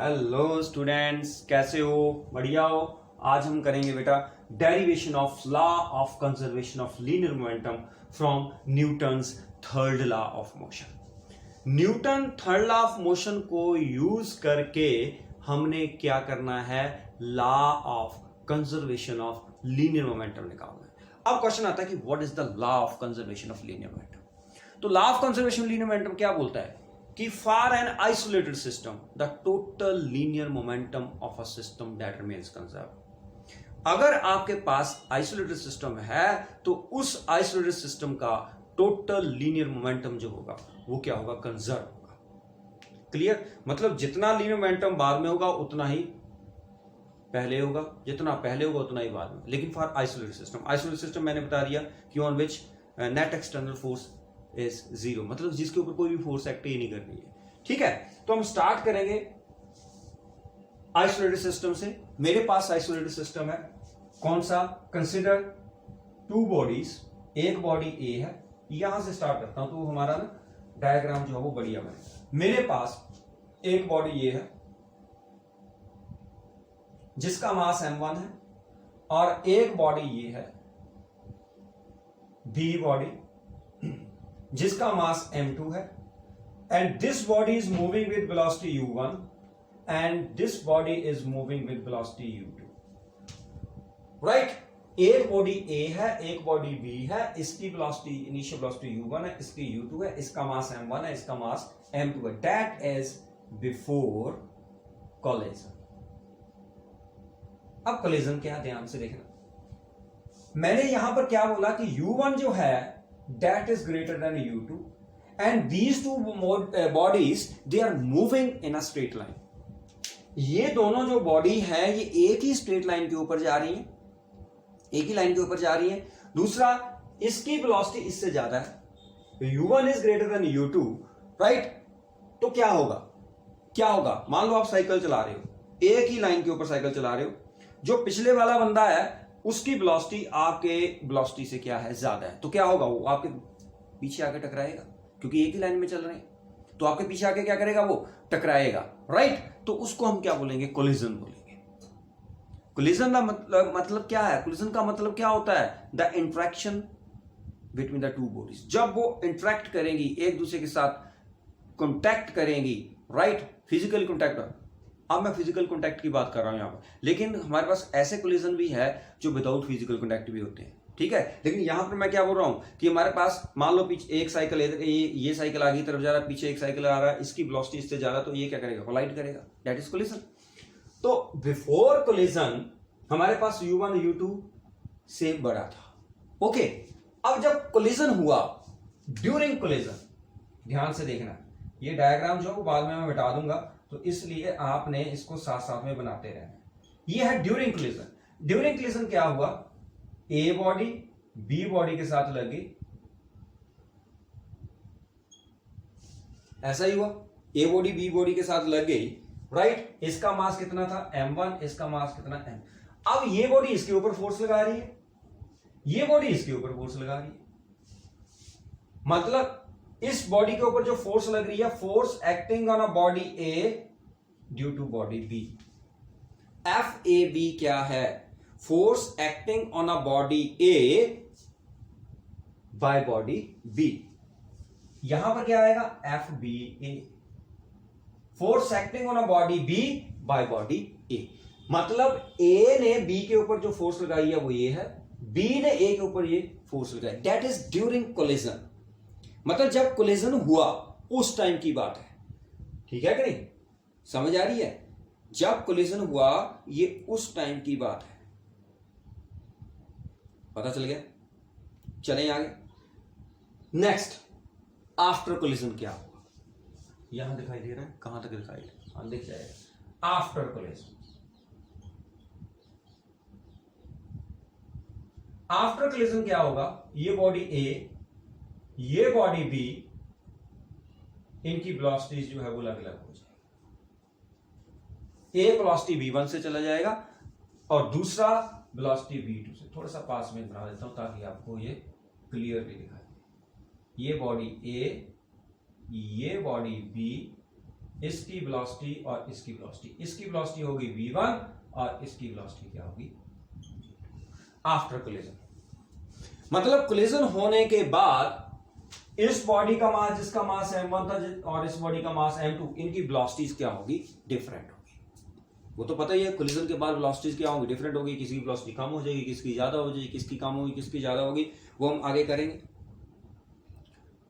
Hello students, कैसे हो? बढ़िया हो? आज हम करेंगे बेटा derivation of law of conservation of linear momentum from Newton's third law of motion. Newton third law of motion को यूज करके हमने क्या करना है, law of conservation of linear momentum निकालना है। अब क्वेश्चन आता है कि what is the law of conservation of linear momentum. तो law of conservation linear momentum क्या बोलता है कि for an isolated system the total linear momentum of a system that remains conserve. अगर आपके पास आइसोलेटेड सिस्टम है तो उस आइसोलेटेड सिस्टम का टोटल लीनियर मोमेंटम जो होगा वो क्या होगा, कंजर्व होगा। क्लियर? मतलब जितना लीनियर मोमेंटम बाद में होगा उतना ही पहले होगा, जितना पहले होगा उतना ही बाद में। लेकिन फॉर आइसोलेटेड सिस्टम मैंने बता दिया कि on which net external force is zero, मतलब जिसके ऊपर कोई भी फोर्स एक्ट ही नहीं कर रही है। ठीक है, तो हम स्टार्ट करेंगे आइसोलेटेड सिस्टम से। मेरे पास आइसोलेटेड सिस्टम है, कौन सा? कंसिडर टू बॉडीज, एक बॉडी ए है। यहां से स्टार्ट करता हूं तो हमारा ना डायग्राम जो है वो बढ़िया बने। मेरे पास एक बॉडी ए है जिसका मास m1 है, और एक बॉडी ये है बी बॉडी जिसका मास m2 है, and this body is moving with velocity u1 and this body is moving with velocity u2। Right? एक बॉडी ए है, एक बॉडी बी है, इसकी वेलोसिटी इनिशियल वेलोसिटी u1 है, इसकी u2 है, इसका मास m1 है, इसका मास m2 है। That is before collision. अब कोलिजन क्या, ध्यान से देखना। मैंने यहां पर क्या बोला कि u1 जो है that is greater than u2 and these two bodies they are moving in a straight line। ये दोनों जो बॉडी है ये एक ही स्ट्रेट लाइन के ऊपर जा रही है, एक ही लाइन के ऊपर जा रही है। दूसरा, इसकी वेलोसिटी इससे ज्यादा है, u1 is greater than u2, right? तो क्या होगा, क्या होगा? मान लो आप साइकिल चला रहे हो, एक ही लाइन के ऊपर साइकिल चला रहे हो, जो पिछले वाला बंदा है उसकी वेलोसिटी आपके वेलोसिटी से क्या है, ज्यादा है। तो क्या होगा, वो आपके पीछे आके टकराएगा, क्योंकि एक ही लाइन में चल रहे हैं। तो आपके पीछे आके क्या करेगा, वो टकराएगा, राइट? तो उसको हम क्या बोलेंगे, कोलिजन बोलेंगे। कोलिजन का मतलब क्या है? कोलिजन का मतलब क्या होता है? The interaction between the two bodies. जब वो इंटरेक्ट करेंगी, एक दूसरे के साथ कॉन्टैक्ट करेंगी, राइट? Physical contact. अब मैं फिजिकल कॉन्टैक्ट की बात कर रहा हूं यहां पर, लेकिन हमारे पास ऐसे कोलिजन भी है जो विदाउट फिजिकल कॉन्टैक्ट भी होते हैं। ठीक है, लेकिन यहां पर मैं क्या बोल रहा हूं कि हमारे पास मान लो पीछे एक साइकिल, ये साइकिल आगे तरफ जा रहा है, पीछे एक साइकिल आ रहा है, इसकी वेलोसिटी इससे ज्यादा, तो ये क्या करेगा, कोलाइड करेगा। That is collision. तो बिफोर कोलिजन हमारे पास u1 u2 से बड़ा था। ओके, अब जब कोलिजन हुआ, ड्यूरिंग कोलिजन, ध्यान से देखना, ये डायग्राम जो है बाद में मैं मिटा दूंगा, तो इसलिए आपने इसको साथ साथ में बनाते रहना। ये है ड्यूरिंग कोलिजन। ड्यूरिंग कोलिजन क्या हुआ, ए बॉडी बी बॉडी के साथ लग गई, ऐसा ही हुआ, ए बॉडी बी बॉडी के साथ लग गई, राइट? इसका मास कितना था, m1, इसका मास कितना, m। अब ये बॉडी इसके ऊपर फोर्स लगा रही है, ये बॉडी इसके ऊपर फोर्स लगा रही है, मतलब इस बॉडी के ऊपर जो फोर्स लग रही है, force acting on a body A due to body B. F A B क्या है, force acting on a body A by body B. यहां पर क्या आएगा, F B A, force acting on a body B by body A. मतलब A ने B के ऊपर जो फोर्स लगाई है वो ये है, बी ने ए के ऊपर ये फोर्स लगाई। That is during collision. मतलब जब कोलिजन हुआ उस टाइम की बात है। ठीक है कि नहीं, समझ आ रही है? जब कोलिजन हुआ ये उस टाइम की बात है, पता चल गया? चलें आगे। नेक्स्ट, आफ्टर कोलिजन क्या हुआ, यहां दिखाई दे रहा है, कहां तक दिखाई दे, हाँ दिख जाएगा। आफ्टर कोलिजन, आफ्टर कोलिजन क्या होगा, ये बॉडी ए, ये बॉडी बी, इनकी वेलोसिटीज जो है वो अलग अलग हो जाएगी। एक वेलोसिटी v1 से चला जाएगा और दूसरा वेलोसिटी v2 से। थोड़ा सा पास में बना देता हूं ताकि आपको ये क्लियरली दिखाई दे। ये बॉडी ए, ये बॉडी बी, इसकी वेलोसिटी और इसकी वेलोसिटी, इसकी वेलोसिटी होगी v1 और इसकी वेलोसिटी क्या होगी आफ्टर कोलिजन। मतलब कोलिजन होने के बाद इस बॉडी का मास, जिसका मास m1 था और इस बॉडी का मास m2, इनकी वेलोसिटीज क्या होगी डिफरेंट होगी। वो तो पता ही है कोलिजन के बाद वेलोसिटीज क्या होगी डिफरेंट होगी, किसी की वेलोसिटी कम हो जाएगी, किसकी ज्यादा हो जाएगी, किसकी कम होगी, किसकी ज्यादा होगी, वो हम आगे करेंगे।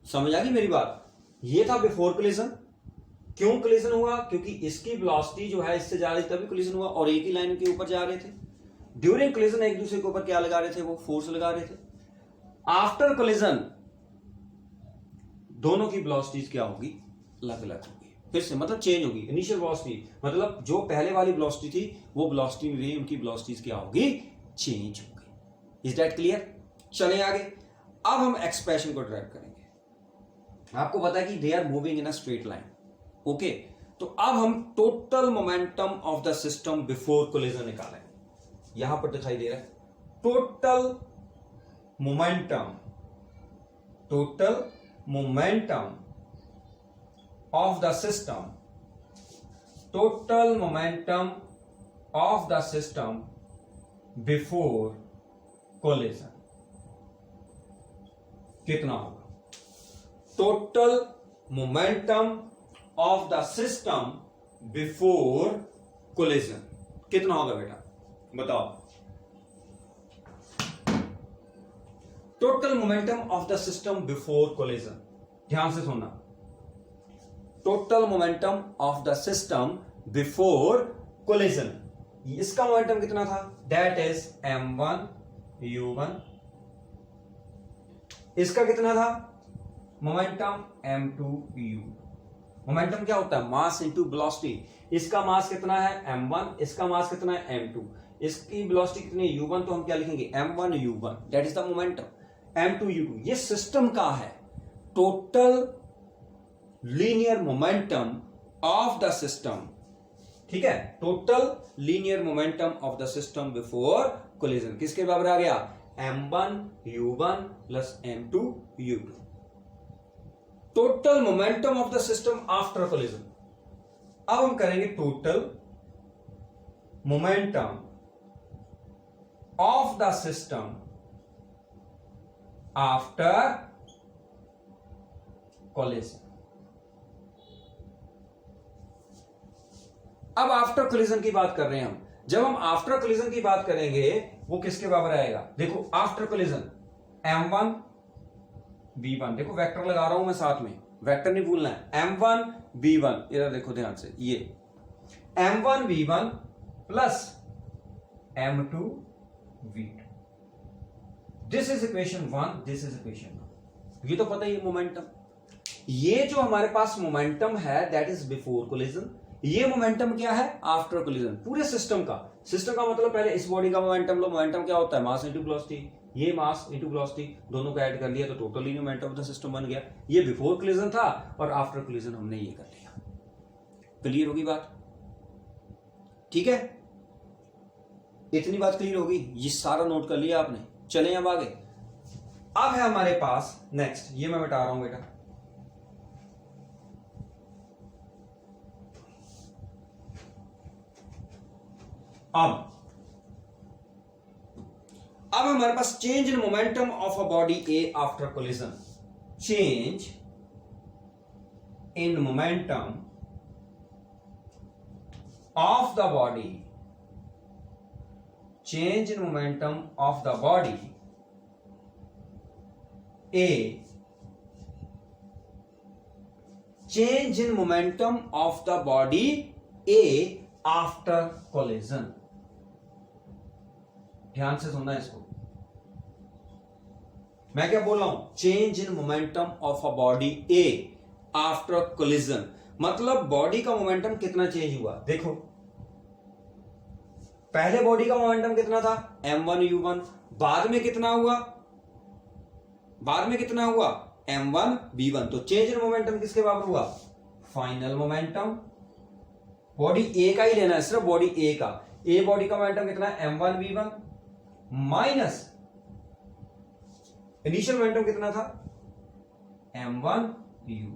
समझ आ गई मेरी बात। ये था बिफोर कोलिजन। क्यों कोलिजन हुआ? क्योंकि इसकी वेलोसिटी जो है इससे ज्यादा तभी कोलिजन हुआ और एक ही लाइन के ऊपर जा रहे थे। ड्यूरिंग कोलिजन एक दूसरे के ऊपर क्या लगा रहे थे? वो फोर्स लगा रहे थे। आफ्टर कोलिजन दोनों की वेलोसिटीज क्या होगी अलग अलग होगी, फिर से मतलब चेंज होगी। इनिशियल वेलोसिटी मतलब जो पहले वाली वेलोसिटी थी वो वेलोसिटी नहीं रही, उनकी वेलोसिटीज क्या होगी चेंज होगी। Is that clear? चलें आगे। अब हम एक्सप्रेशन को ड्राइव करेंगे। आपको पता है कि they are moving in a straight line. Okay, तो अब हम total momentum of the system before collision निकालेंगे। यहां पर दिखाई दे रहा है total momentum, total momentum of the system, total momentum of the system before collision कितना होगा? total momentum of the system before collision कितना होगा बेटा बताओ? total momentum of the system before collision, ध्यान से सुनना। Total momentum of the system before collision, इसका मोमेंटम कितना था? That is m1 u1। इसका कितना था मोमेंटम? m2 u। मोमेंटम क्या होता है? Mass into velocity. इसका मास कितना है? m1, इसका मास कितना है? m2। इसकी वेलोसिटी कितनी है? u1, तो हम क्या लिखेंगे? m1 u1, that is the momentum. m2 u2 ये सिस्टम का है। Total linear momentum of the system, ठीक है, total linear momentum of the system before collision किसके बराबर आ गया? m1 u1 plus m2 u2। Total momentum of the system after collision. अब हम करेंगे total momentum of the system after collision. अब आफ्टर कोलिजन की बात कर रहे हैं हम। जब हम आफ्टर कोलिजन की बात करेंगे वो किसके बराबर आएगा? देखो आफ्टर कोलिजन m1 v1, देखो वेक्टर लगा रहा हूं मैं साथ में, वेक्टर नहीं भूलना है। m1 v1, इधर देखो ध्यान से, ये m1 v1 plus m2 v2, this is equation 1, this is equation 2। ये तो पता ही है मोमेंटम। ये जो हमारे पास मोमेंटम है दैट इज बिफोर कोलिजन, ये मोमेंटम क्या है? After collision. पूरे सिस्टम का, सिस्टम का मतलब पहले इस बॉडी का मोमेंटम लो। मोमेंटम क्या होता है? Mass into velocity. ये मास इनटू वेलोसिटी दोनों को ऐड कर लिया तो total linear momentum of the system बन गया। ये बिफोर कोलिजन था और आफ्टर कोलिजन हमने ये कर लिया। क्लियर होगी बात? ठीक है, इतनी बात क्लियर होगी? ये सारा नोट कर लिया आपने। चलें अब आगे। अब है हमारे पास नेक्स्ट, ये मैं बता रहा हूं बेटा, अब हमारे पास change in momentum of a body A after collision. Change in momentum of the body, change in momentum of the body A, change in momentum of the body A after collision. ध्यान से सुनना इसको, मैं क्या बोल रहा हूं? Change in momentum of a body A after collision, मतलब बॉडी का मोमेंटम कितना चेंज हुआ। देखो पहले बॉडी का मोमेंटम कितना था? m1 u1। बाद में कितना हुआ? बाद में कितना हुआ? m1 v1। तो चेंज इन मोमेंटम किसके बराबर हुआ? Final momentum. बॉडी ए का ही लेना है, सिर्फ बॉडी ए का। ए बॉडी का मोमेंटम कितना है? m1 v1 minus initial momentum कितना था? m1 u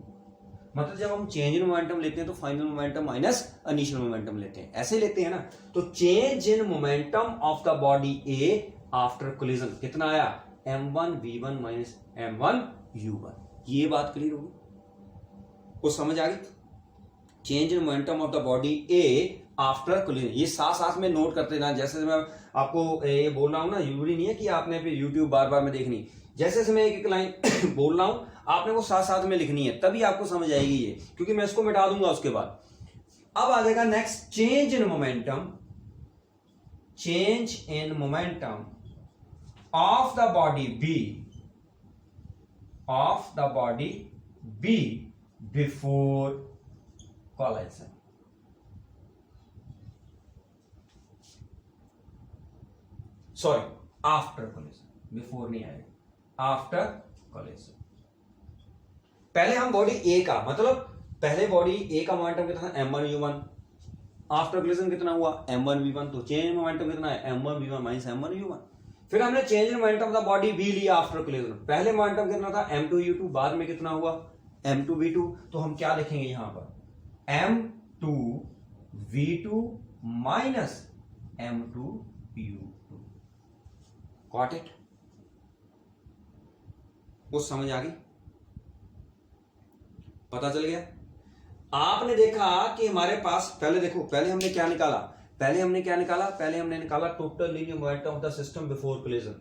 मतलब जब हम चेंज इन मोमेंटम लेते हैं तो final momentum minus initial momentum लेते हैं, ऐसे लेते हैं ना। तो change in momentum of the body A after collision कितना आया, m1v1 माइनस m1u1। ये बात क्लियर होगी, वो समझ आ गई। Change in momentum of the body A after collision, ये साथ साथ में नोट करते ना। जैसे मैं आपको ये बोल रहा हूं ना, जरूरी नहीं है कि आपने फिर यूट्यूब बार बार में देखनी, जैसे जैसे मैं एक एक लाइन बोल रहा हूं आपने वो साथ साथ में लिखनी है, तभी आपको समझ आएगी ये, क्योंकि मैं इसको मिटा दूंगा उसके बाद। अब आ जाएगा next, change in momentum, change in momentum of the body B, of the body B before collision. Sorry, after collision, before नहीं आएगा, आफ्टर कोलिजन। पहले हम बॉडी ए का, मतलब पहले बॉडी ए का मोमेंटम कितना था m1u1, आफ्टर कोलिजन कितना हुआ m1v1, तो चेंज मोमेंटम कितना है m1v1 माइनस m1u1। फिर हमने change momentum of the body B लिया आफ्टर कोलिजन, पहले मोमेंटम कितना था m2u2, बाद में कितना हुआ m2v2। तो हम क्या लिखेंगे यहां पर, m2v2 minus m2u2। Got it, वो समझ आ गई, पता चल गया। आपने देखा कि हमारे पास, पहले देखो, पहले हमने क्या निकाला, पहले हमने निकाला total linear momentum of the system before collision,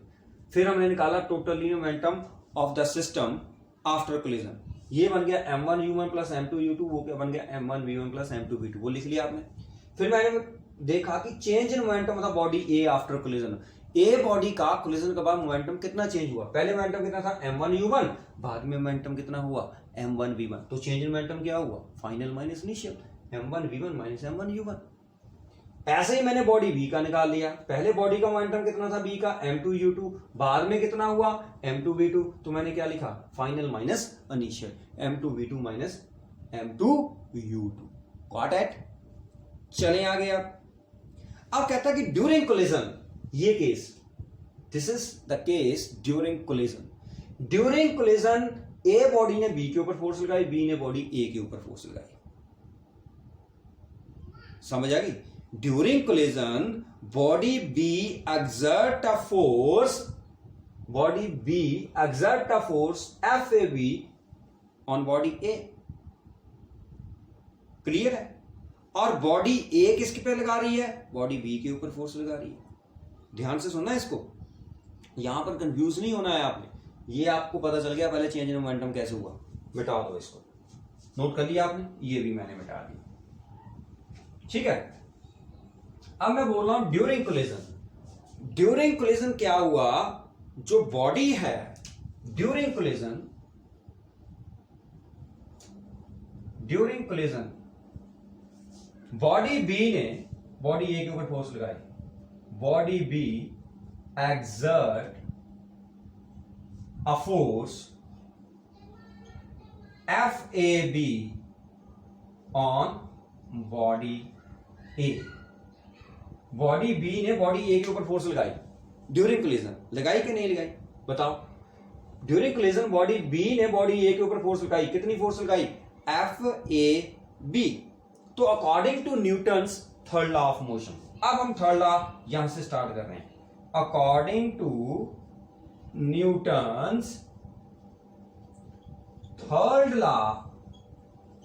फिर हमने निकाला total linear momentum of the system after collision. ये बन गया m1u1 प्लस m2u2, वो क्या बन गया m1v1 प्लस m2v2, वो लिख लिया आपने। फिर मैंने देखा कि change in momentum of the body A after collision, a body का कोलिजन के बाद मोमेंटम कितना चेंज हुआ, पहले मोमेंटम कितना था m1u1, बाद में मोमेंटम कितना हुआ m1v1। तो चेंज इन मोमेंटम क्या हुआ, final minus initial, m1v1 minus m1u1। ऐसे ही मैंने बॉडी बी का निकाल लिया, पहले बॉडी का मोमेंटम कितना था बी का m2u2, बाद में कितना हुआ m2v2, तो मैंने क्या लिखा, final minus initial, m2v2 minus m2u2। Got it. चले आगे। अब कहता है कि ड्यूरिंग कोलिजन, ये case, this is the case during collision. During collision a body ने बी के ऊपर फोर्स लगाई, बी ने बॉडी ए के ऊपर फोर्स लगाई, समझ आ गई। During collision body B exert a force, body B exert a force FAB on body A, clear है। और बॉडी ए किसके पे लगा रही है, बॉडी बी के ऊपर फोर्स लगा रही है। ध्यान से सुनना है इसको, यहां पर कंफ्यूज नहीं होना है आपने, ये आपको पता चल गया पहले चेंज इन मोमेंटम कैसे हुआ। मिटा दो इसको, नोट कर लिया आपने, ये भी मैंने मिटा दिया, ठीक है। अब मैं बोल रहा हूं ड्यूरिंग कोलिजन। ड्यूरिंग कोलिजन क्या हुआ, जो बॉडी है during collision, during collision body B ने बॉडी ए के ऊपर फोर्स लगाई, body B exert a force FAB on body A। Body B ने बॉडी ए के ऊपर फोर्स लगाई ड्यूरिंग कोलिजन, लगाई कि नहीं लगाई बताओ। ड्यूरिंग कोलिजन बॉडी बी ने बॉडी ए के ऊपर फोर्स लगाई, कितनी फोर्स लगाई FAB। तो according to Newton's third law of motion, अब हम थर्ड लॉ यहां से स्टार्ट कर रहे हैं। According to Newton's third law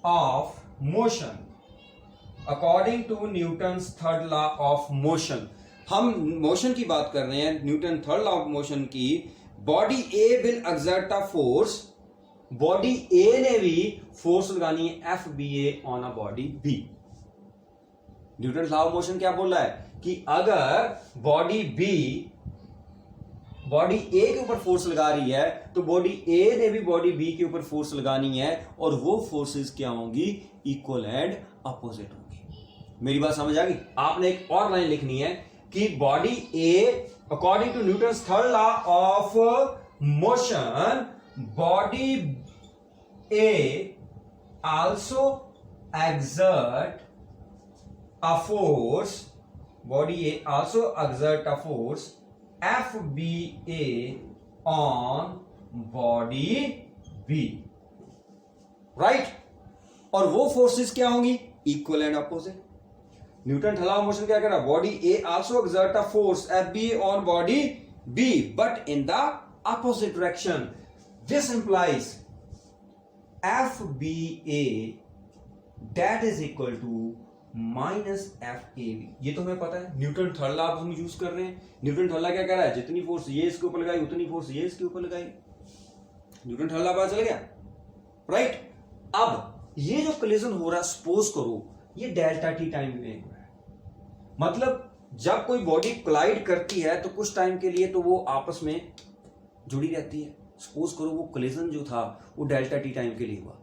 of motion, according to Newton's third law of motion, हम मोशन की बात कर रहे हैं, Newton third law of motion की। Body A will exert a force, body A ने भी फोर्स लगानी है FBA on a body B. Newton law of motion क्या बोल रहा है कि अगर बॉडी बी बॉडी ए के ऊपर फोर्स लगा रही है तो बॉडी ए ने भी बॉडी बी के ऊपर फोर्स लगानी है, और वो फोर्सेस क्या होंगी, इक्वल एंड अपोजिट होंगी। मेरी बात समझ आ गई। आपने एक और लाइन लिखनी है कि body A according to Newton's third law of motion, body A also exert a force, body A also exert a force FBA on body B, right? और वो फोर्सेस क्या होंगी? Equal and opposite. Newton third law of motion क्या कह रहा है? Body A also exert a force Fb on body B but in the opposite direction. This implies FBA that is equal to minus FAB। ये तो हमें पता है, Newton third law हम यूज कर रहे हैं। न्यूटन थर्ड लॉ क्या कह रहा है? जितनी फोर्स ये इसके ऊपर लगाई उतनी फोर्स ये इसके ऊपर लगाई। न्यूटन थर्ड लॉ पता चल गया, राइट? अब ये जो कोलिजन हो रहा है, सपोज करो ये डेल्टा टी टाइम में हो रहा है, मतलब जब कोई बॉडी कोलाइड करती है तो कुछ टाइम के लिए तो वो आपस में जुड़ी रहती है। सपोज करो वो कोलिजन जो था वो डेल्टा टी टाइम के लिए हुआ।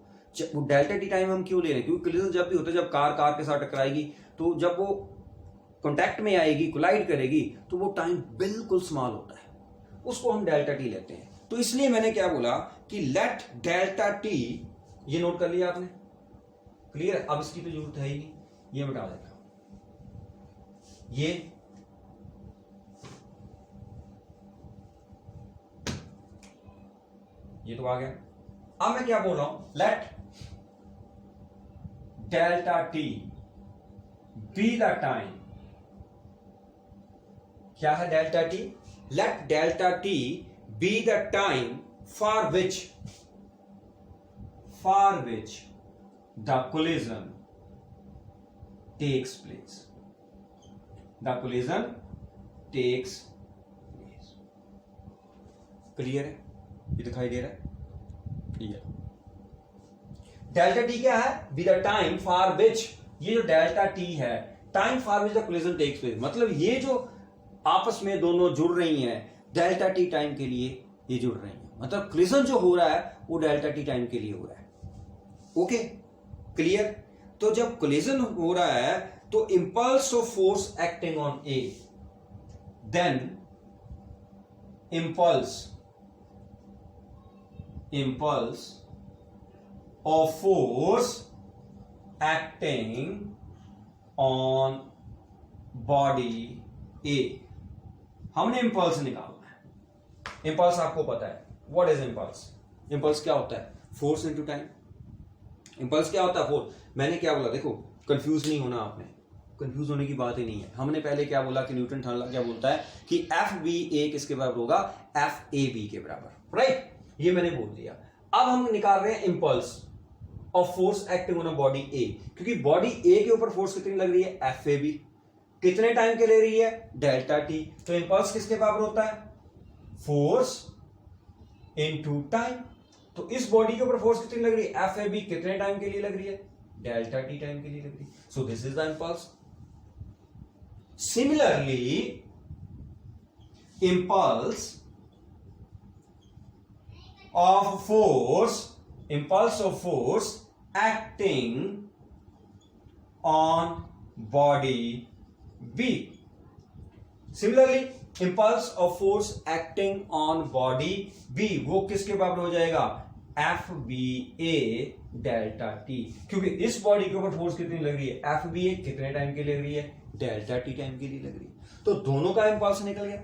वो डेल्टा टी टाइम हम क्यों ले रहे हैं? क्योंकि कोलिजन जब भी होता है, जब कार के साथ टकराएगी तो जब वो कांटेक्ट में आएगी, कोलाइड करेगी, तो वो टाइम बिल्कुल स्मॉल होता है, उसको हम डेल्टा टी लेते हैं। तो इसलिए मैंने क्या बोला कि लेट डेल्टा टी, ये नोट कर लिया आपने, क्लियर है? अब इसकी तो जरूरत है ही नहीं, ये मिटा देता हूं। ये तो आ गया। अब मैं क्या बोल रहा हूं? Let delta T B the time. क्या है delta T? Let delta T B the time for which the collision takes place. The collision takes place. Clear है? ये दिखाई दे रहा है? क्लियर। डेल्टा टी क्या है? Be the time for which, ये जो डेल्टा टी है, time for which the collision takes place, मतलब ये जो आपस में दोनों जुड़ रही हैं डेल्टा टी टाइम के लिए ये जुड़ रही हैं, मतलब कोलिजन जो हो रहा है वो डेल्टा टी टाइम के लिए हो रहा है। Okay, clear? तो जब कोलिजन हो रहा है तो impulse of force acting on A, then impulse of force acting on body A, हमने इंपल्स निकालना है। इंपल्स आपको पता है, व्हाट इज इंपल्स? इंपल्स क्या होता है? Force into time. इंपल्स क्या होता है? फोर्स। मैंने क्या बोला? देखो, कंफ्यूज नहीं होना आपने, कंफ्यूज होने की बात ही नहीं है। हमने पहले क्या बोला कि न्यूटन थर्ड लॉ क्या बोलता है कि FBA किसके बराबर होगा? FAB के बराबर, राइट? ये मैंने बोल दिया। अब हम निकाल रहे हैं impulse of force acting on a body A, क्योंकि बॉडी ए के ऊपर फोर्स कितनी लग रही है? FAB। कितने टाइम के ले रही है? Delta T. तो इंपल्स किसके बराबर होता है? Force into time. तो इस बॉडी के ऊपर फोर्स कितनी लग रही है? FAB। कितने टाइम के लिए लग रही है? डेल्टा टी टाइम के लिए लग रही है। So this is the impulse. Similarly impulse of force acting on body B। Similarly impulse of force acting on body B वो किसके बराबर हो जाएगा? FBA डेल्टा टी, क्योंकि इस बॉडी के ऊपर फोर्स कितनी लग रही है? FBA। कितने टाइम के लिए लग रही है? डेल्टा टी टाइम के लिए लग रही है। तो दोनों का इंपल्स निकल गया,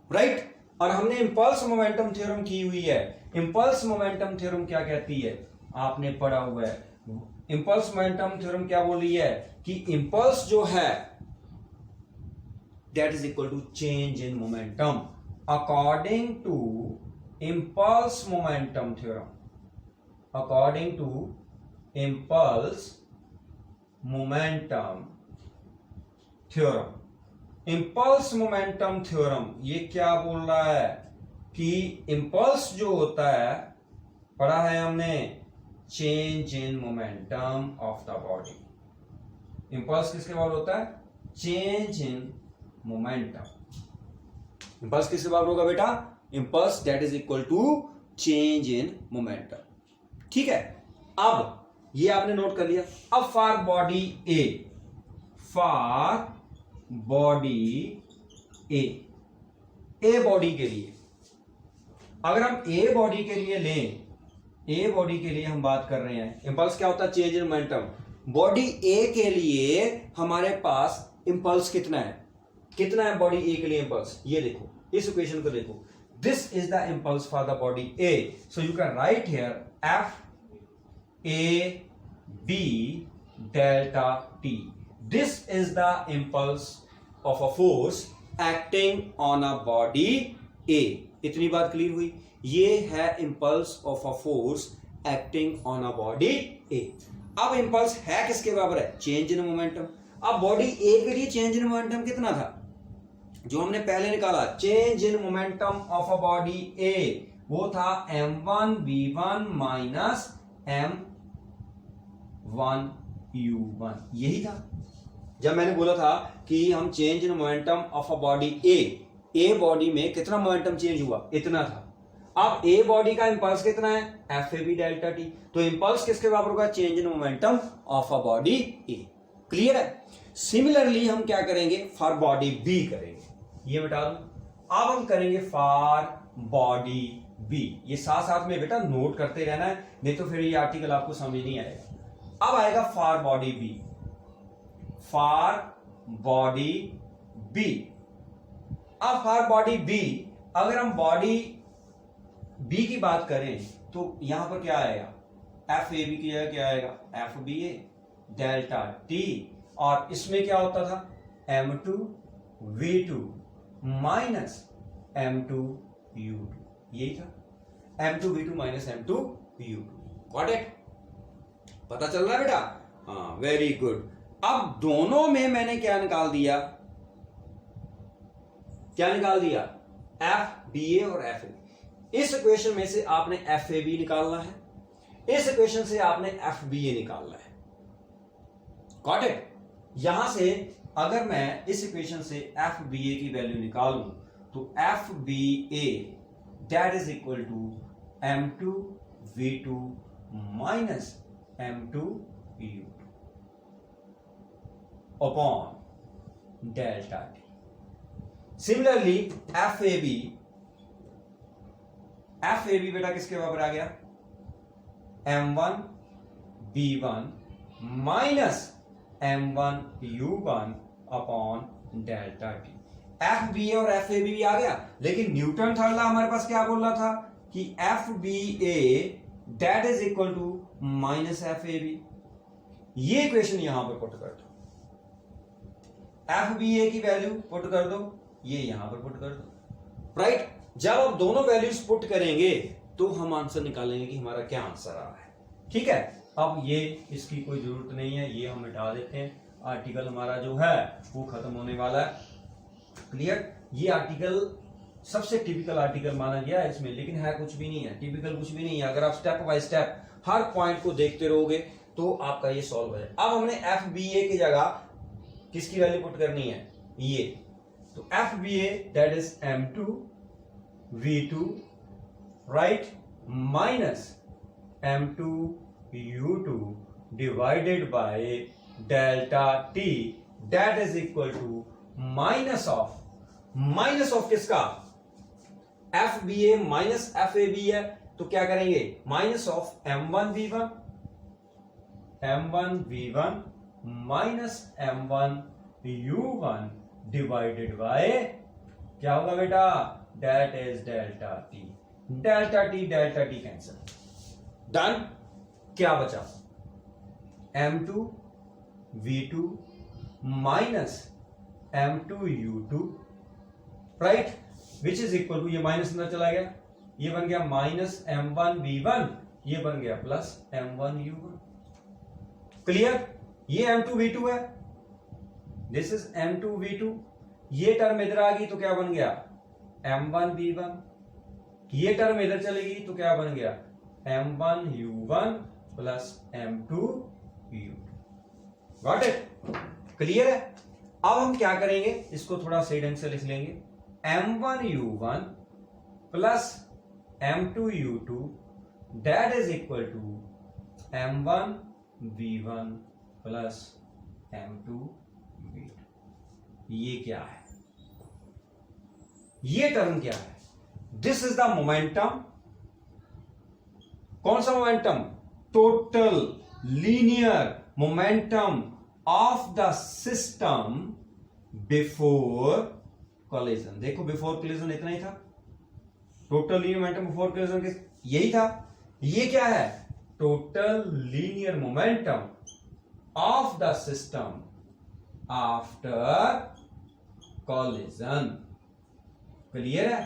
राइट? और हमने इंपल्स मोमेंटम थ्योरम की हुई है। इंपल्स मोमेंटम थ्योरम क्या कहती है? आपने पढ़ा हुआ है। इंपल्स मोमेंटम थ्योरम क्या बोल रही है कि इंपल्स जो है that is equal to change in momentum according to impulse momentum theorem. According to impulse momentum theorem. impulse momentum theorem ये क्या बोल रहा है कि impulse जो होता है, पढ़ा है हमने, change in momentum of the body. impulse किसके बराबर होता है? change in momentum. इंपल्स किसके बराबर होगा बेटा? Impulse that is equal to change in momentum. ठीक है, अब ये आपने नोट कर लिया। अब for body A, A body के लिए, अगर हम ए बॉडी के लिए लें, ए बॉडी के लिए हम बात कर रहे हैं, इंपल्स क्या होता है? Change in momentum. Body A के लिए हमारे पास इंपल्स कितना है? कितना है बॉडी ए के लिए इंपल्स? ये देखो, इस इक्वेशन को देखो, this is the impulse for the body A. So you can write here A B delta t. This is the impulse of a force acting on a body A. इतनी बात clear हुई? ये है impulse of a force acting on a body A. अब impulse है किसके बराबर है? Change in momentum. अब body A के लिए change in momentum कितना था जो हमने पहले निकाला? Change in momentum of a body A वो था m1 v1 minus m1 u1. यही था जब मैंने बोला था कि हम change in momentum of a body a body में कितना मोमेंटम चेंज हुआ? इतना था. अब ए बॉडी का इंपल्स कितना है? F A B delta T. तो इंपल्स किसके बराबर होगा? Change in momentum of a body A. Clear है? सिमिलरली हम क्या करेंगे? फॉर बॉडी बी करेंगे. ये बता दूं. अब हम करेंगे फॉर बॉडी बी. ये साथ साथ में बेटा नोट करते रहना है, नहीं तो फिर ये आर्टिकल आपको समझ नहीं आएगा. अब आएगा for body B. For body B. अब फॉर बॉडी बी अगर हम बॉडी बी की बात करें तो यहां पर क्या आएगा? एफ ए बी की जगह क्या आएगा? एफ बी ए डेल्टा टी. और इसमें क्या होता था? m2 v2 minus m2 u2. यही था m2 v2 minus m2 u2. Got it? पता चल रहा है बेटा? हाँ, वेरी गुड. अब दोनों में मैंने क्या निकाल दिया? क्या निकाल दिया? एफ बी ए और एफ ए बी. इस इक्वेशन में से आपने एफ ए बी निकालना है, इस इक्वेशन से आपने एफ बी ए निकालना है. Got it? यहां से अगर मैं इस इक्वेशन से एफ बी ए की वैल्यू निकालूं तो F B A that is equal to m2 v2 minus m2 u2 upon delta T. Similarly F A B बेटा किसके बराबर आ गया? m1 b1 minus m1 u1 upon delta T. F B A और F A B भी आ गया, लेकिन Newton third law हमारे पास क्या बोल रहा था कि F B A that is equal to minus F A B. ये इक्वेशन यहां पर पुट कर दो. एफ बी ए की वैल्यू पुट कर दो, ये यहां पर पुट कर दो. राइट? जब आप दोनों वैल्यूज पुट करेंगे तो हम आंसर निकालेंगे कि हमारा क्या आंसर आ रहा है. ठीक है? अब ये इसकी कोई जरूरत नहीं है, ये हम मिटा देते हैं. आर्टिकल हमारा जो है वो खत्म होने वाला है. क्लियर? ये आर्टिकल सबसे टिपिकल आर्टिकल माना गया है इसमें, लेकिन है कुछ भी नहीं है, टिपिकल कुछ भी नहीं है. अगर आप step by step her point को देखते रहोगे तो आपका ये सॉल्व हो जाए. अब हमने एफ बी ए की जगह किसकी वैल्यू पुट करनी है? ये. तो F B A that is m2 v2 right minus m2 u2 divided by delta T that is equal to minus of किसका? F B A minus F A B है, तो क्या करेंगे? Minus of m1 v1 minus m1 u1 divided by क्या होगा बेटा? That is delta T. Delta T cancel. Done. क्या बचा? m2 v2 minus m2 u2 right which is equal to, ये माइनस अंदर चला गया, ये बन गया माइनस m1 v1, ये बन गया प्लस m1 u1. क्लियर? ये m2 v2 है, दिस इज m2 v2. ये टर्म इधर आ गई तो क्या बन गया? m1 v1. ये टर्म इधर चलेगी तो क्या बन गया? m1 u1 plus m2 u2. Got it? Clear है? अब हम क्या करेंगे? इसको थोड़ा सही ढंग से लिख लेंगे. m1 u1 plus m2 u2 that is equal to m1 v1 plus m2 v2. ये क्या है? ये टर्म क्या है? This is the momentum. कौन सा मोमेंटम? Total linear momentum of the system before collision. देखो बिफोर कोलिजन इतना ही था. Total linear momentum before collision यही था. ये क्या है? total linear momentum of the system after collision. Clear है?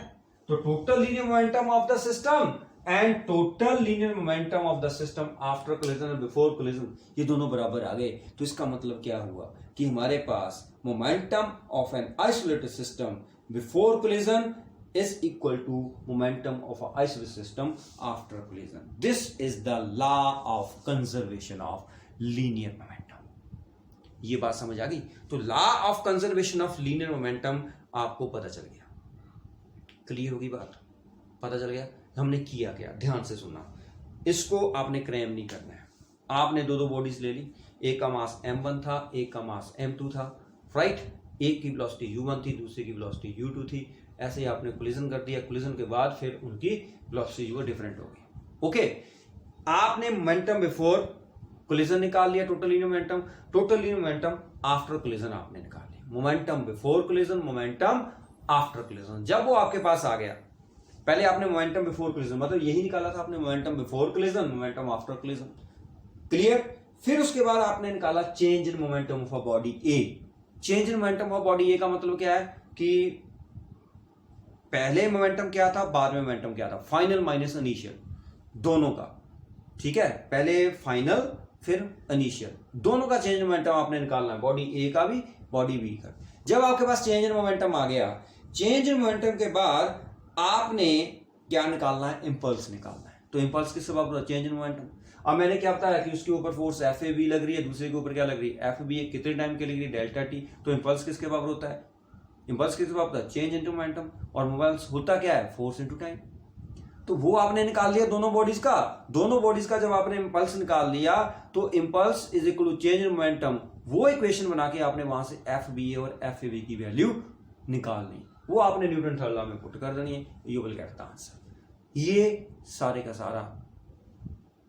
तो total linear momentum of the system and total linear momentum of the system after collision और बिफोर कोलिजन, ये दोनों बराबर आ गए। तो इसका मतलब क्या हुआ कि हमारे पास momentum of an isolated system before collision is equal to momentum of an isolated system after collision. This is the law of conservation of linear momentum. ये बात समझ आ गई? तो law of conservation of linear momentum आपको पता चल गया, क्लियर होगी बात, पता चल गया हमने किया क्या। ध्यान से सुनना, इसको आपने क्रैम नहीं करना है। आपने दो बॉडीज ले ली, एक का मास m1 था, एक का मास m2 था, राइट। एक की वेलोसिटी u1 थी, दूसरे की वेलोसिटी u2 थी। ऐसे ही आपने कोलिजन कर दिया, कोलिजन के बाद फिर उनकी वेलोसिटी जो है डिफरेंट होगी। ओके, आपने मोमेंटम बिफोर कोलिजन निकाल लिया, total linear momentum, total linear momentum after collision आपने निकाल लिया। Momentum before collision, momentum after collision. जब वो आपके पास आ गया, पहले आपने मोमेंटम बिफोर कोलिजन मतलब यही निकाला था आपने, momentum before collision, momentum after collision, clear. फिर उसके बाद आपने निकाला change in momentum of a body A. Change in momentum of body A का मतलब क्या है कि पहले मोमेंटम क्या था, बाद में मोमेंटम क्या था, फाइनल माइनस इनिशियल दोनों का, ठीक है। पहले फाइनल फिर इनिशियल, दोनों का चेंज इन मोमेंटम आपने निकालना है, बॉडी ए का भी बॉडी बी का। जब आपके पास चेंज इन मोमेंटम आ गया, चेंज इन मोमेंटम के बाद आपने क्या निकालना है, इंपल्स निकालना है। तो इंपल्स किस सबब होता है, चेंज इन मोमेंटम। अब मैंने क्या बताया कि उसके ऊपर फोर्स एफ ए बी लग रही है, दूसरे के ऊपर क्या लग रही है, एफ बी, कितने टाइम के लग रही है, डेल्टा टी। तो इंपल्स किसके बराबर होता है, इंपल्स किसके बराबर होता है, चेंज इनटू मोमेंटम। और मोमेंट्स होता क्या है, फोर्स इनटू टाइम। तो वो आपने निकाल लिया दोनों बॉडीज का। दोनों बॉडीज का जब आपने इंपल्स निकाल लिया तो impulse is equal to change in momentum, वो इक्वेशन बना के आपने वहां से एफ बी ए और एफ ए बी की वैल्यू निकालनी, वो आपने न्यूटन थर्ड लॉ में पुट कर देनी है। You will get the answer. ये सारे का सारा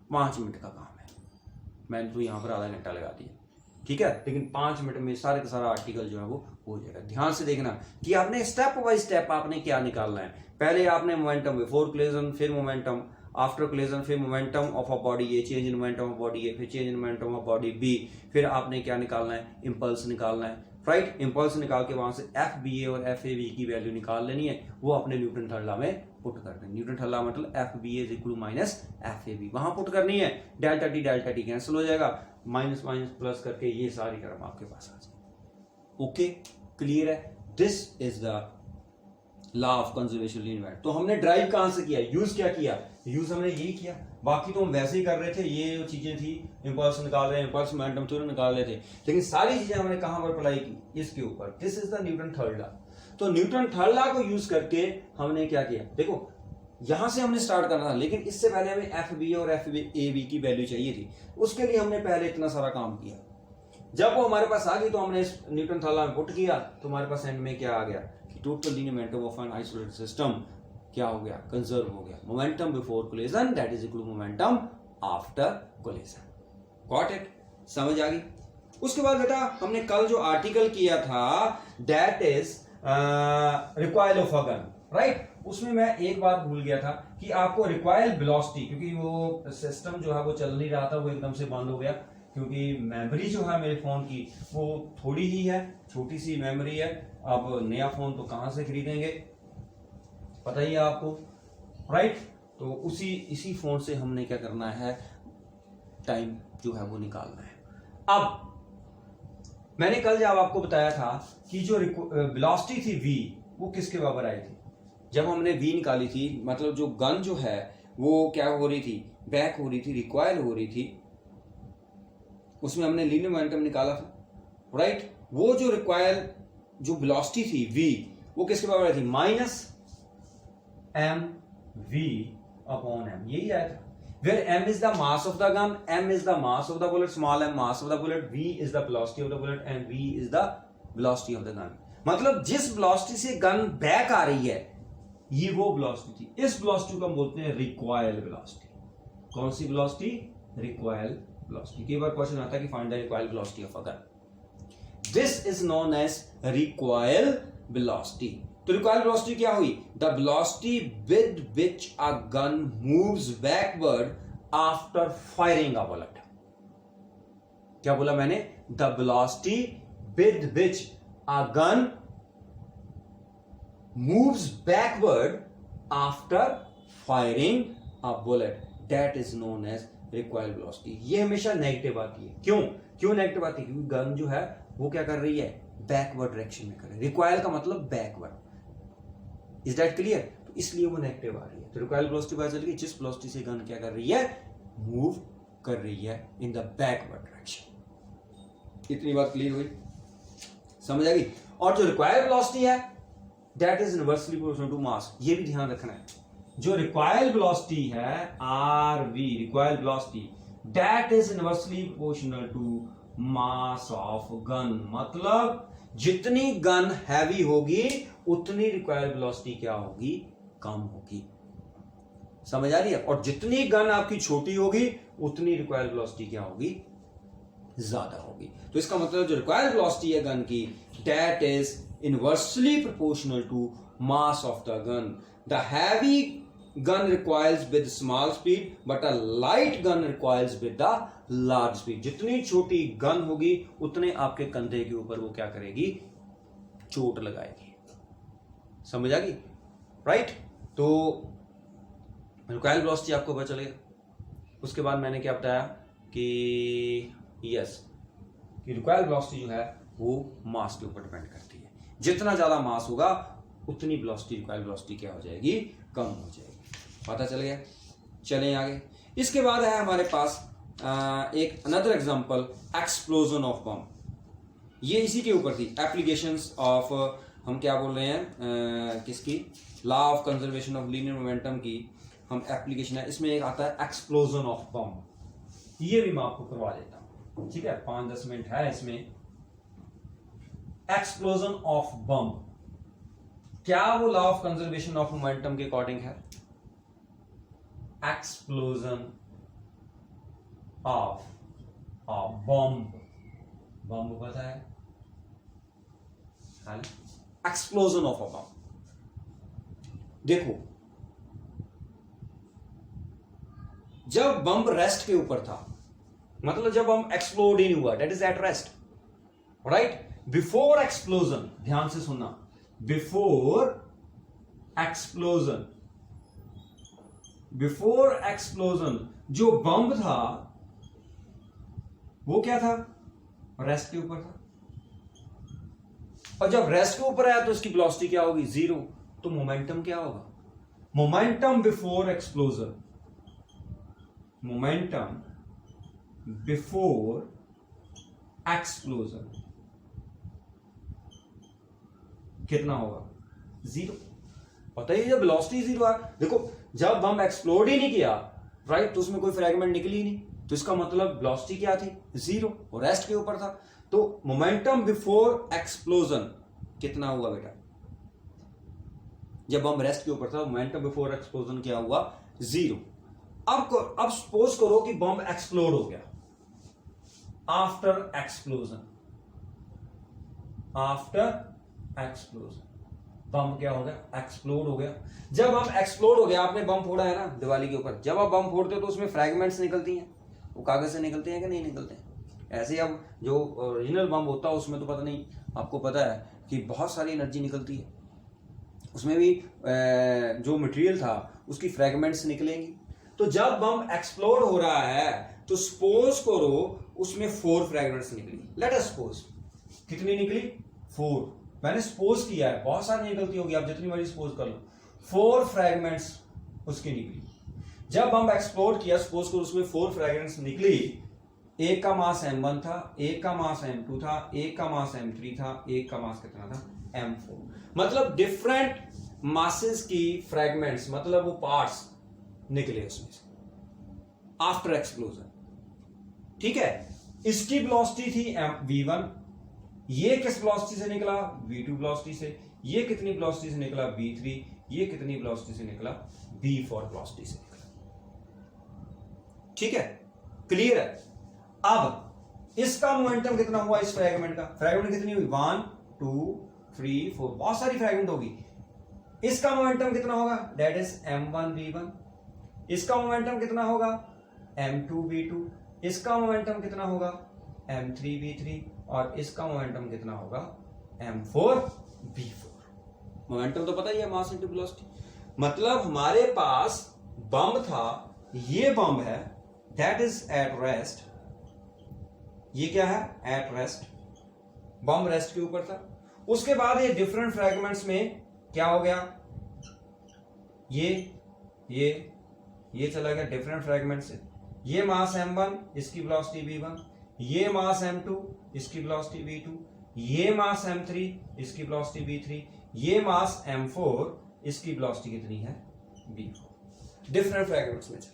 5 मिनट का काम है। मैंने तो यहां पर आधा घंटा लगा दिया, ठीक है, लेकिन 5 मिनट में सारे का सारा आर्टिकल जो है वो हो जाएगा। ध्यान से देखना कि आपने स्टेप बाय स्टेप आपने क्या निकालना है। पहले आपने मोमेंटम बिफोर कोलिजन, फिर मोमेंटम आफ्टर कोलिजन, फिर momentum of a body A, change in momentum of body A, फिर change in momentum of body B. फिर आपने क्या निकालना है, इंपल्स निकालना है, राइट। इंपल्स निकाल के वहां से एफ बी ए और एफ ए बी की वैल्यू निकाल लेनी है, वो अपने न्यूटन थर्ड लॉ में पुट कर दें। न्यूटन थर्ड लॉ मतलब F B A is equal to minus F A B, वहां पुट करनी है। डेल्टा टी कैंसिल हो जाएगा, माइनस माइनस प्लस करके ये सारी टर्म आपके पास आ जाएगी। ओके, क्लियर है। This is the law of conservation linear. तो हमने ड्राइव कहां से किया, यूज क्या किया, यूज हमने यही किया। बाकी तो हम वैसे ही कर रहे थे, ये चीजें थी, इंपल्स निकाल रहे हैं, इंपल्स मोमेंटम थ्योरम निकाल रहे थे, लेकिन सारी चीजें हमने कहां पर अप्लाई की, इसके ऊपर। This is the Newton third law. तो न्यूटन थर्ड लॉ को यूज करके हमने क्या किया, देखो यहां से हमने स्टार्ट करना था, लेकिन इससे पहले हमें एफ बी और एफ ए बी की वैल्यू चाहिए थी। उसके लिए हमने पहले इतना सारा काम किया। जब वो हमारे पास आ गई तो हमने इस न्यूटन थर्ड लॉ में पुट किया, तो हमारे पास एंड में क्या आ गया कि total linear momentum of an isolated system क्या हो गया, कंजर्व हो गया। Momentum before collision that is equal to momentum after collision. Got it, समझ आ गई। उसके बाद बेटा हमने कल जो आर्टिकल किया था that is recoil of a gun, right. उसमें मैं एक बात भूल गया था कि आपको रिक्वायर्ड वेलोसिटी, क्योंकि वो सिस्टम जो है वो चल नहीं रहा था, वो एकदम से बंद हो गया, क्योंकि मेमोरी जो है मेरे फोन की वो थोड़ी ही है, छोटी सी मेमोरी है। अब नया फोन तो कहां से खरीदेंगे, पता ही है आपको, राइट। तो इसी फोन से हमने क्या करना है, टाइम जो है वो निकालना है। अब मैंने कल जब आपको बताया था कि जो वेलोसिटी थी v, वो किसके बराबर आई थी, जब हमने v निकाली थी, मतलब जो गन जो है वो क्या हो रही थी, बैक हो रही थी, रिक्वायल हो रही थी, उसमें हमने लीनियर मोमेंटम निकाला था, राइट। वो जो रिक्वायल जो वेलोसिटी थी v, वो किसके बराबर आई थी, minus M V upon M, यही आया था। Where m is the mass of the gun, m is the mass of the bullet, small m mass of the bullet, v is the velocity of the bullet and v is the velocity of the gun। मतलब जिस velocity से gun back आ रही है, ये वो velocity थी। इस velocity को हम बोलते हैं recoil velocity। कौन सी velocity, recoil velocity। कई बार क्वेश्चन आता है कि find the recoil velocity of a gun। This is known as recoil velocity। तो recoil velocity क्या हुई, the velocity with which a gun moves backward after firing a bullet. क्या बोला मैंने? The velocity with which a gun moves backward after firing a bullet, that is known as recoil velocity. ये हमेशा negative आती है। क्यों negative आती है? क्योंकि गन जो है वो क्या कर रही है? बैकवर्ड डायरेक्शन में कर रही है। रिकॉइल का मतलब बैकवर्ड। Is that clear? तो इसलिए वो नेगेटिव आ रही है। तो रिकॉइल वेलोसिटी पता चल गई, जिस वेलोसिटी से गन क्या कर रही है? मूव कर रही है इन द बैकवर्ड डायरेक्शन। इतनी बात क्लियर हुई, समझ आ गई? और जो रिक्वायर्ड वेलोसिटी है that is inversely proportional to mass. ये भी ध्यान रखना है, जो रिक्वायर्ड वेलोसिटी है R V, required velocity, that is inversely proportional to mass of gun. मतलब जितनी गन हैवी होगी उतनी रिक्वायर्ड वेलोसिटी क्या होगी? कम होगी। समझ आ रही है? और जितनी गन आपकी छोटी होगी उतनी रिक्वायर्ड वेलोसिटी क्या होगी? ज्यादा होगी। तो इसका मतलब जो रिक्वायर्ड वेलोसिटी है गन की, that is inversely proportional to mass of the gun. The heavy gun recoils with small speed, but a light gun recoils with the large speed. जितनी छोटी गन होगी उतने आपके कंधे के ऊपर वो क्या करेगी? चोट लगाएगी। समझ आ गई? राइट? तो रिक्वायर्ड वेलोसिटी आपको पता चलेगा। उसके बाद मैंने क्या बताया कि यस, कि रिक्वायर्ड वेलोसिटी जो है वो मास के ऊपर डिपेंड करती है। जितना ज्यादा मास होगा उतनी वेलोसिटी, रिक्वायर्ड वेलोसिटी क्या हो जाएगी? कम हो जाएगी। पता चल गया? चलें आगे। इसके बाद है हमारे पास एक अनदर एग्जांपल, एक्सप्लोजन ऑफ बम। ये इसी के ऊपर थी, एप्लीकेशंस ऑफ, हम क्या बोल रहे हैं किसकी? Law of conservation of linear momentum की हम एप्लीकेशन है। इसमें एक आता है एक्सप्लोजन ऑफ बम। ये भी मैं आपको करवा देता हूं, ठीक है? 5-10 मिनट है इसमें। एक्सप्लोजन ऑफ बम, क्या वो law of conservation of momentum के अकॉर्डिंग है? एक्सप्लोजन ऑफ बम, बम पता है? एक्सप्लोजन ऑफ अ बम। देखो, जब बम रेस्ट के ऊपर था, मतलब जब बम एक्सप्लोड ही नहीं हुआ, that is at rest, right? Before explosion, ध्यान से सुनना, बिफोर एक्सप्लोजन, बिफोर एक्सप्लोजन जो बम था वो क्या था? रेस्ट के ऊपर था। और जब रेस्ट के ऊपर आया तो उसकी वेलोसिटी क्या होगी? 0। तो मोमेंटम क्या होगा? Momentum before explosion, momentum before explosion कितना होगा? 0। पता ही, जब वेलोसिटी 0 है। देखो, जब बम एक्सप्लोड ही नहीं किया, राइट, तो उसमें कोई फ्रैगमेंट निकली ही नहीं, तो इसका मतलब वेलोसिटी क्या थी? 0, और रेस्ट के ऊपर था। तो मोमेंटम बिफोर एक्सप्लोजन कितना हुआ बेटा? जब बम रेस्ट के ऊपर था, मोमेंटम बिफोर एक्सप्लोजन क्या हुआ? 0। अब सपोज करो कि बम एक्सप्लोड हो गया। आफ्टर एक्सप्लोजन, आफ्टर एक्सप्लोजन बम क्या हो गया? एक्सप्लोड हो गया। जब बम एक्सप्लोड हो गया, आपने बम फोड़ा है ना दिवाली के ऊपर, जब आप बम फोड़ते हो तो उसमें फ्रैगमेंट्स निकलती हैं, वो कागज से निकलते हैं कि नहीं निकलते हैं? ऐसे ही अब जो ओरिजिनल बम होता है उसमें तो पता नहीं, आपको पता है कि बहुत सारी एनर्जी निकलती है, उसमें भी जो मटेरियल था उसकी फ्रैगमेंट्स निकलेंगी। तो जब बम एक्सप्लोड हो रहा है तो सपोज करो उसमें 4 फ्रैगमेंट्स निकली। लेट अस सपोज, कितनी निकली? 4। मैंने सपोज किया है, बहुत सारी निकलती होगी, आप जितनी मर्जी सपोज कर लो। 4 फ्रैगमेंट्स उसकी निकली। जब बम एक्सप्लोड किया, सपोज करो उसमें 4 फ्रैगमेंट्स निकली। एक का मास m1 था, एक का मास m2 था, एक का मास m3 था, एक का मास कितना था? m4। मतलब डिफरेंट मासेस की फ्रैगमेंट्स, मतलब वो पार्ट्स निकले उसमें से आफ्टर एक्सप्लोजन। ठीक है, इसकी वेलोसिटी थी v1, ये किस वेलोसिटी से निकला? v2 वेलोसिटी से। ये कितनी वेलोसिटी से निकला? v3। ये कितनी वेलोसिटी से निकला? v4 वेलोसिटी से निकला। ठीक है, क्लियर है? अब इसका मोमेंटम कितना हुआ? इस फ्रैगमेंट का फ्रैगमेंट कितनी हुई? 1 2 3 4, बहुत सारी फ्रैगमेंट होगी। इसका मोमेंटम कितना होगा? That is m1 v1। इसका मोमेंटम कितना होगा? m2v2, इसका मोमेंटम कितना होगा m3v3, और इसका मोमेंटम कितना होगा m4v4। मोमेंटम तो पता ही है, मास इनटू वेलोसिटी। मतलब हमारे पास बम था, ये बम है, दैट इज एट रेस्ट। ये क्या है? At rest. बम रेस्ट के ऊपर था। उसके बाद ये डिफरेंट फ्रैगमेंट्स में क्या हो गया, ये चला गया डिफरेंट फ्रैगमेंट से। ये मास m1, इसकी वेलोसिटी v1, ये मास m2, इसकी वेलोसिटी v2, ये मास m3, इसकी वेलोसिटी v3, ये मास m4, इसकी वेलोसिटी कितनी है v4। डिफरेंट फ्रैगमेंट्स में चला।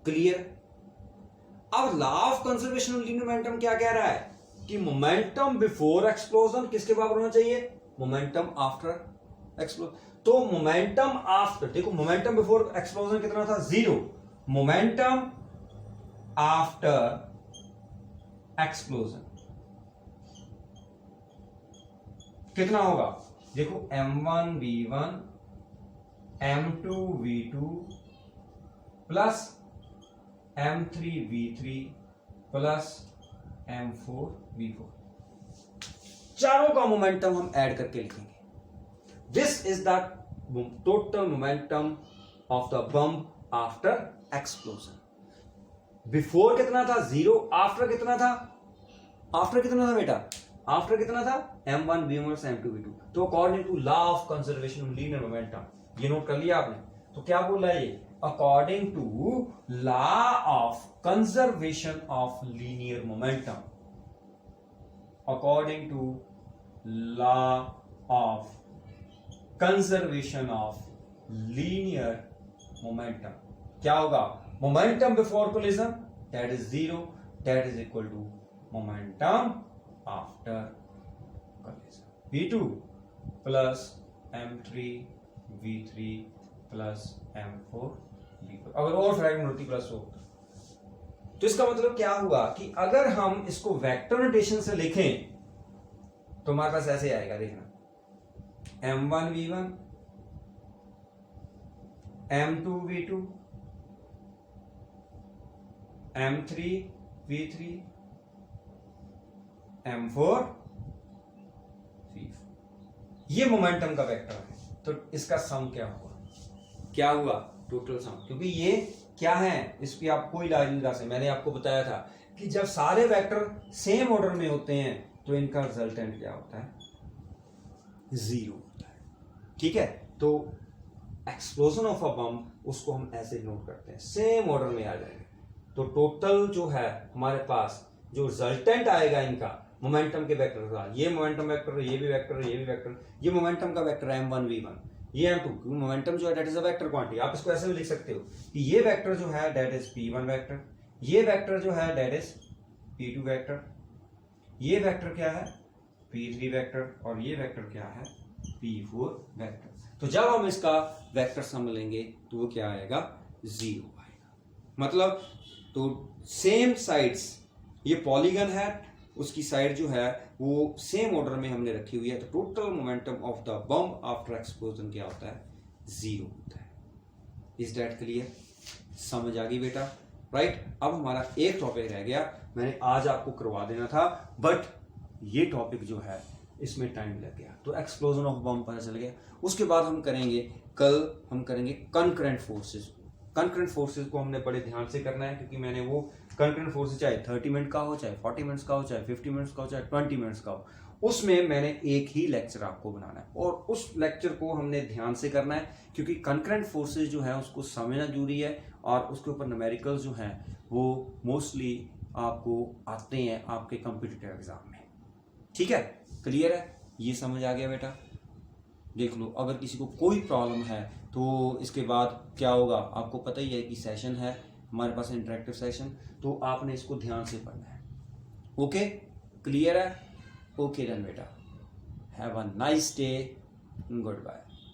क्लियर? अब law of conservation of linear momentum क्या कह रहा है कि मोमेंटम बिफोर एक्सप्लोजन किसके बराबर होना चाहिए? Momentum after explosion. तो मोमेंटम आफ्टर, देखो मोमेंटम बिफोर एक्सप्लोजन कितना था? 0। मोमेंटम आफ्टर एक्सप्लोजन कितना होगा? देखो m1 v1 m2 v2 plus m3 v3 plus m4 v4, चारों का मोमेंटम हम ऐड करके लिखेंगे। This is the total momentum of the bomb after explosion. Before कितना था? 0। आफ्टर कितना था? आफ्टर कितना था बेटा? आफ्टर कितना था? m1 v1 m2 v2। तो according to law of conservation of linear momentum, ये नोट कर लिया आपने? तो क्या बोल रहा है ये? According to law of conservation of linear momentum, according to law of conservation of linear momentum क्या होगा? Momentum before collision that is 0, that is equal to momentum after collision v2 plus m3 v3 plus m4 v4। अगर और fragment होती plus हो तो इसका मतलब क्या हुआ कि अगर हम इसको वेक्टर नोटेशन से लिखें तो हमारे पास ऐसे आएगा, देखना m1 v1 m2 v2 m3 v3 m4 v4। ये मोमेंटम का वेक्टर है। तो इसका सम क्या हुआ? क्या हुआ? Total sum. क्योंकि ये क्या है, इसकी आप कोई इलाज नहीं लगा सकते। मैंने आपको बताया था कि जब सारे वेक्टर सेम ऑर्डर में होते हैं तो इनका रिजल्टेंट क्या होता है? 0 होता है। ठीक है? तो एक्सप्लोजन ऑफ अ बम उसको हम ऐसे नोट करते हैं, सेम ऑर्डर में आ जाएगा। तो टोटल जो है हमारे पास जो रिजल्टेंट आएगा इनका मोमेंटम के वेक्टर का, ये मोमेंटम वेक्टर, ये भी वेक्टर, ये भी वेक्टर, ये मोमेंटम का वेक्टर है m1 v1, ये m2। मोमेंटम जो है that is a vector quantity. आप इसको ऐसे भी लिख सकते हो कि ये वेक्टर जो है दैट इज p1 वेक्टर, ये वेक्टर जो है दैट इज p2 वेक्टर, ये वेक्टर क्या है? p3 वेक्टर, और ये वेक्टर क्या है? p4 vector. तो जब हम इसका वेक्टर सम लेंगे तो वो क्या आएगा? 0 आएगा। मतलब तो सेम साइड्स, ये पॉलीगन है, उसकी साइड जो है वो सेम ऑर्डर में हमने रखी हुई है। तो total momentum of the bomb after explosion क्या होता है? 0 होता है। Is that clear? समझ आ गई बेटा? राइट। अब हमारा एक टॉपिक रह गया, मैंने आज आपको करवा देना था बट ये टॉपिक जो है इसमें टाइम लग गया। तो एक्सप्लोजन ऑफ बम पता चल गया। उसके बाद हम करेंगे, कल हम करेंगे कंकरेंट फोर्सेस। कंकरेंट फोर्सेस को हमने बड़े ध्यान से करना है, क्योंकि मैंने वो कंकरेंट फोर्सेस चाहे 30 मिनट का हो, चाहे 40 मिनट्स का हो, चाहे 50 मिनट्स का हो, चाहे 20 मिनट्स का हो, उसमें मैंने एक ही लेक्चर आपको बनाना है और उस लेक्चर को हमने ध्यान से करना है, क्योंकि कंकरेंट फोर्सेस जो है उसको समझना जरूरी है और उसके ऊपर न्यूमेरिकल्स जो हैं वो मोस्टली आपको आते हैं आपके कॉम्पिटिटिव एग्जाम में। ठीक है? क्लियर है? ये समझ आ गया बेटा? देख लो, अगर किसी को कोई प्रॉब्लम है तो इसके बाद क्या होगा आपको पता ही है कि सेशन है हमारे पास, इंटरेक्टिव सेशन, तो आपने इसको ध्यान से पढ़ना है। ओके? क्लियर है? ओके देन बेटा, have a nice day, good bye.